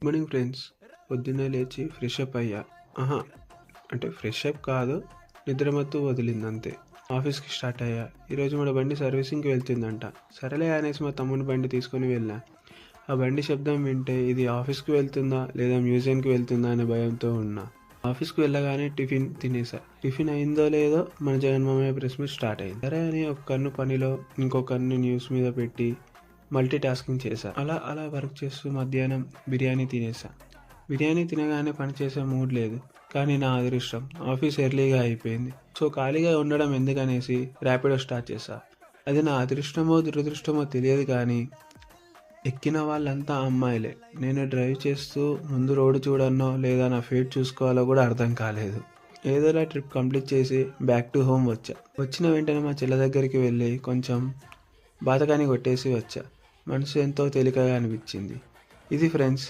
Morning friends. పొద్దున్నే లేచి fresh up అయ్యా. ఆహా, అంటే ఫ్రెష్ అప్ కాదు, నిద్రమత్తు వదిలింది అంతే. ఆఫీస్కి స్టార్ట్ అయ్యా. ఈరోజు మన బండి సర్వీసింగ్కి వెళ్తుందంట. సరేలే అనేసి మా తమ్ముని బండి తీసుకొని వెళ్ళా. ఆ బండి శబ్దం వింటే ఇది ఆఫీస్కి వెళ్తుందా లేదా మ్యూజియంకి వెళ్తుందా అనే భయంతో ఉన్నా. ఆఫీస్కి వెళ్ళగానే టిఫిన్ తినేసా. టిఫిన్ అయిందో లేదో మన జగన్మామయ్య ప్రెస్ మీట్ స్టార్ట్ అయింది. సరే అని ఒక కన్ను పనిలో ఇంకో కన్ను న్యూస్ మీద పెట్టి మల్టీ టాస్కింగ్ చేశా. అలా అలా వర్క్ చేస్తూ మధ్యాహ్నం బిర్యానీ తినేసా. బిర్యానీ తినగానే పని చేసే మూడ్ లేదు. కానీ నా అదృష్టం ఆఫీస్ ఎర్లీగా అయిపోయింది. సో ఖాళీగా ఉండడం ఎందుకనేసి ర్యాపిడో స్టార్ట్ చేశా. అది నా అదృష్టమో దురదృష్టమో తెలియదు కానీ ఎక్కిన వాళ్ళంతా అమ్మాయిలే. నేను డ్రైవ్ చేస్తూ ముందు రోడ్డు చూడన్నో లేదా నా ఫేట్ చూసుకోవాలో కూడా అర్థం కాలేదు. ఏదోలా ట్రిప్ కంప్లీట్ చేసి బ్యాక్ టు హోమ్ వచ్చా. వచ్చిన వెంటనే మా చెల్ల దగ్గరికి వెళ్ళి కొంచెం బాతకాన్ని కొట్టేసి వచ్చా. మనసు ఎంతో తేలికగా అనిపించింది. ఇది ఫ్రెండ్స్